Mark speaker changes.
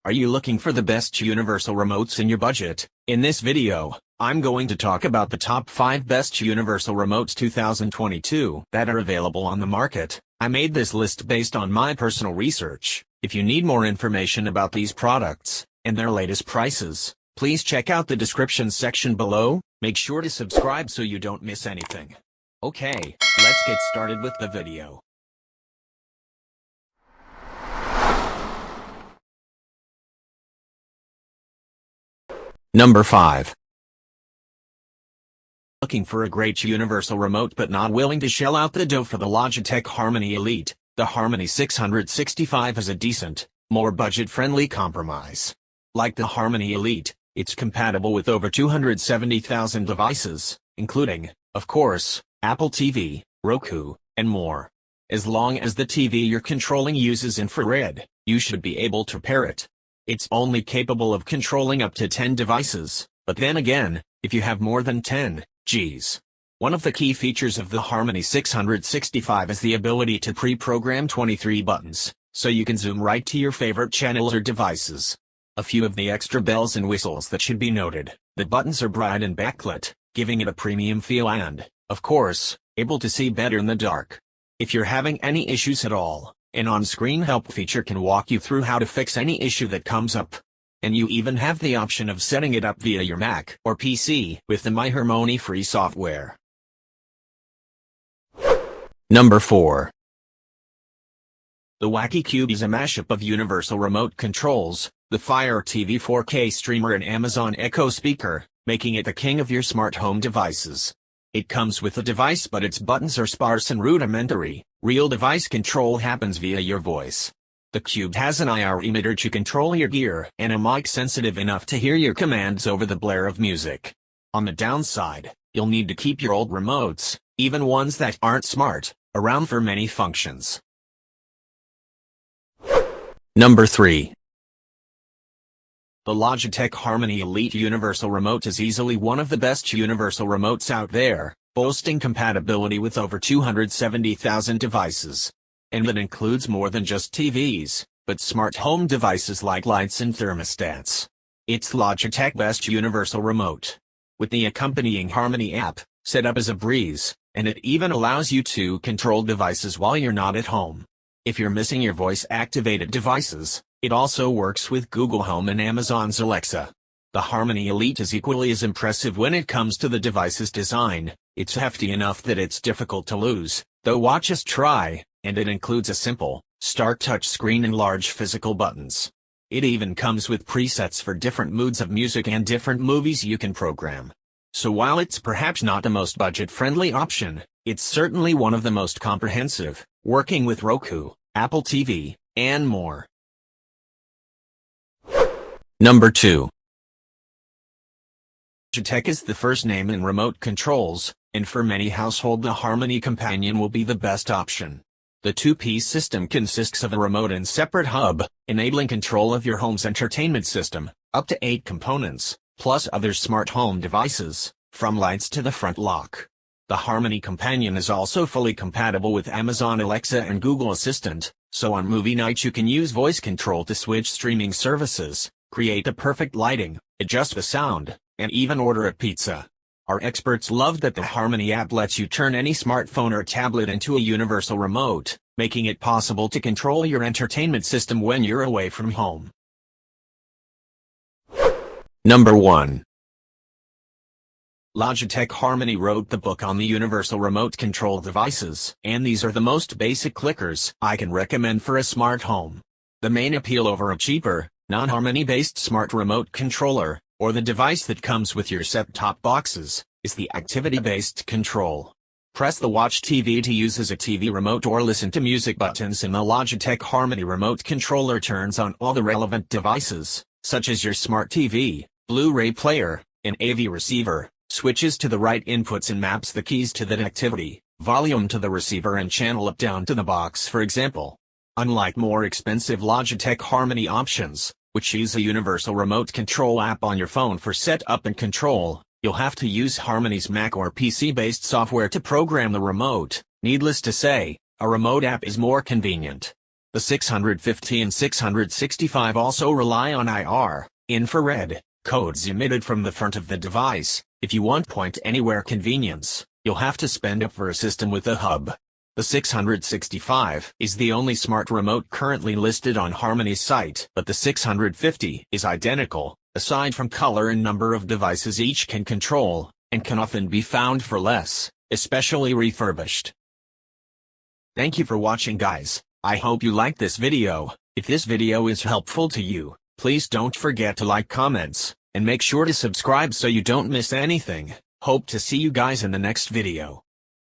Speaker 1: Are you looking for the best universal remotes in your budget? In this video, I'm going to talk about the top 5 best universal remotes 2022 that are available on the market. I made this list based on my personal research. If you need more information about these products and their latest prices, please check out the description section below. Make sure to subscribe so you don't miss anything. Okay, let's get started with the video. Number 5. Looking for a great universal remote but not willing to shell out the dough for the Logitech Harmony Elite? The Harmony 665 is a decent, more budget-friendly compromise. Like the Harmony Elite, it's compatible with over 270,000 devices, including, of course, Apple TV, Roku, and more. As long as the TV you're controlling uses infrared, you should be able to pair it. It's only capable of controlling up to 10 devices, but then again, if you have more than 10, geez. One of the key features of the Harmony 665 is the ability to pre-program 23 buttons, so you can zoom right to your favorite channels or devices. A few of the extra bells and whistles that should be noted: the buttons are bright and backlit, giving it a premium feel and, of course, able to see better in the dark. If you're having any issues at all, an on-screen help feature can walk you through how to fix any issue that comes up. And you even have the option of setting it up via your Mac or PC with the MyHarmony free software. Number 4. The Wacky Cube is a mashup of universal remote controls, the Fire TV 4K streamer and Amazon Echo speaker, making it the king of your smart home devices. It comes with a device, but its buttons are sparse and rudimentary. Real device control happens via your voice. The Cube has an IR emitter to control your gear and a mic sensitive enough to hear your commands over the blare of music. On the downside, you'll need to keep your old remotes, even ones that aren't smart, around for many functions. Number 3. The Logitech Harmony Elite Universal Remote is easily one of the best universal remotes out there, boasting compatibility with over 270,000 devices. And that includes more than just TVs, but smart home devices like lights and thermostats. It's Logitech's best universal remote. With the accompanying Harmony app, set up as a breeze, and it even allows you to control devices while you're not at home. If you're missing your voice-activated devices, it also works with Google Home and Amazon's Alexa. The Harmony Elite is equally as impressive when it comes to the device's design. It's hefty enough that it's difficult to lose, though watch us try, and it includes a simple, start touchscreen and large physical buttons. It even comes with presets for different moods of music and different movies you can program. So while it's perhaps not the most budget-friendly option, it's certainly one of the most comprehensive, working with Roku, Apple TV, and more. Number 2. Logitech is the first name in remote controls, and for many households the Harmony Companion will be the best option. The two-piece system consists of a remote and separate hub, enabling control of your home's entertainment system, up to 8 components, plus other smart home devices, from lights to the front lock. The Harmony Companion is also fully compatible with Amazon Alexa and Google Assistant, so on movie nights you can use voice control to switch streaming services, create the perfect lighting, adjust the sound, and even order a pizza. Our experts love that the Harmony app lets you turn any smartphone or tablet into a universal remote, making it possible to control your entertainment system when you're away from home. Number 1. Logitech Harmony wrote the book on the universal remote control devices, and these are the most basic clickers I can recommend for a smart home. The main appeal over a cheaper, non-Harmony-based smart remote controller, or the device that comes with your set-top boxes, is the activity-based control. Press the Watch TV to use as a TV remote or listen to music buttons, and the Logitech Harmony remote controller turns on all the relevant devices, such as your smart TV, Blu-ray player, and AV receiver, switches to the right inputs and maps the keys to that activity, volume to the receiver and channel up down to the box, for example. Unlike more expensive Logitech Harmony options, which use a universal remote control app on your phone for setup and control, you'll have to use Harmony's Mac or PC-based software to program the remote. Needless to say, a remote app is more convenient. The 650 and 665 also rely on IR, infrared, codes emitted from the front of the device. If you want point-anywhere convenience, you'll have to spend up for a system with a hub. The 665 is the only smart remote currently listed on Harmony's site, but the 650 is identical, aside from color and number of devices each can control, and can often be found for less, especially refurbished. Thank you for watching, guys. I hope you liked this video. If this video is helpful to you, please don't forget to like, comments, and make sure to subscribe so you don't miss anything. Hope to see you guys in the next video.